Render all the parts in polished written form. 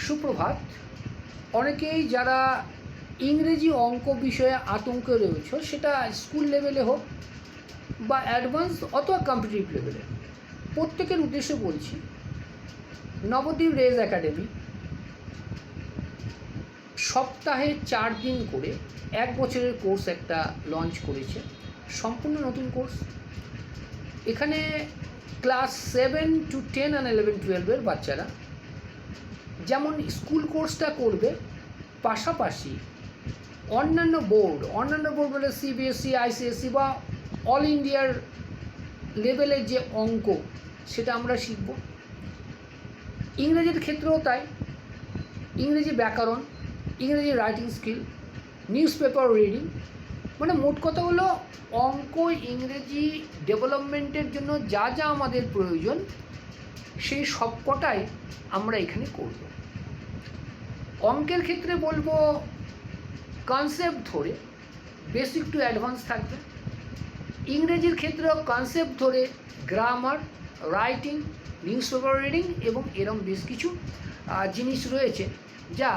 সুপ্রভাত। অনেকেই যারা ইংরেজি অঙ্ক বিষয়ে আতঙ্কে রয়েছে, সেটা স্কুল লেভেলে হোক বা অ্যাডভান্স অথবা কম্পিটিটিভ লেভেলে, প্রত্যেকের উদ্দেশ্যে বলছি, নবদ্বীপ রেজ একাডেমি সপ্তাহে 4 দিন করে 1 বছরের কোর্স একটা লঞ্চ করেছে। সম্পূর্ণ নতুন কোর্স। এখানে ক্লাস 7 to 10 and 11-12 বাচ্চারা যেমন স্কুল কোর্সটা করবে, পাশাপাশি অন্যান্য বোর্ড বলে সিবিএসসি, আইসিএসসি বা অল ইন্ডিয়ার লেভেলের যে অঙ্ক, সেটা আমরা শিখব। ইংরেজির ক্ষেত্রেও তাই। ইংরেজি ব্যাকরণ, ইংরেজি writing skill, news paper reading, মানে মোট কথা হলো অঙ্ক ইংরেজি ডেভেলপমেন্টের জন্য যা যা আমাদের প্রয়োজন, সেই সবকটাই আমরা এখানে করব। অঙ্কের ক্ষেত্রে বলবো কনসেপ্ট ধরে বেসিক টু অ্যাডভান্স থাকবে। ইংরেজির ক্ষেত্রেও কনসেপ্ট ধরে grammar, writing, news paper reading এবং এরম বেশ কিছু জিনিস রয়েছে যা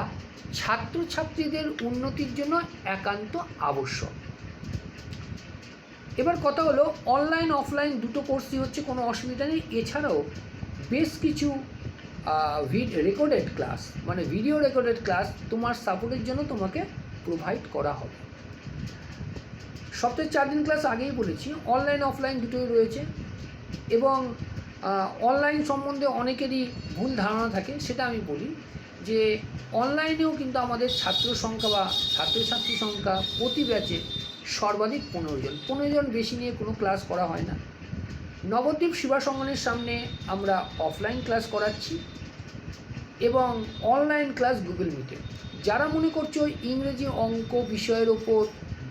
ছাত্রছাত্রীদের উন্নতির জন্য একান্ত আবশ্যক। এবার কথা হলো, অনলাইন অফলাইন দুটো কোর্সই হচ্ছে, কোনো অসুবিধা নেই। এছাড়াও বেশ কিছু রেকর্ডেড ক্লাস, মানে ভিডিও রেকর্ডেড ক্লাস তোমার সাপোর্টের জন্য তোমাকে প্রোভাইড করা হবে। সপ্তাহে 4 দিন ক্লাস আগেই বলেছি, অনলাইন অফলাইন দুটোই রয়েছে। এবং অনলাইন সম্বন্ধে অনেকেরই ভুল ধারণা থাকে, সেটা আমি বলি যে অনলাইনেও কিন্তু আমাদের ছাত্র সংখ্যা বা ছাত্রছাত্রী সংখ্যা প্রতি ব্যাচে সর্বাধিক 15 জন বেশি নিয়ে কোনো ক্লাস করা হয় না। নবদ্বীপ শিবা সঙ্গনের সামনে আমরা অফলাইন ক্লাস করাচ্ছি এবং অনলাইন ক্লাস গুগল মিটে। যারা মনে করছো ইংরেজি অঙ্ক বিষয়ের ওপর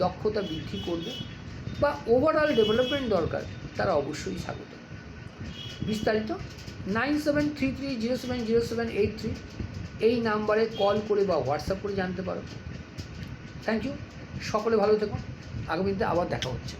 দক্ষতা বৃদ্ধি করবে বা ওভারঅল ডেভেলপমেন্ট দরকার, তারা অবশ্যই স্বাগত। বিস্তারিত 9733070783 এই নাম্বারে কল করে বা হোয়াটসঅ্যাপ করে জানতে পারো। Thank you. সকলে ভালো থেকো। আগামীতে আবার দেখা হচ্ছে।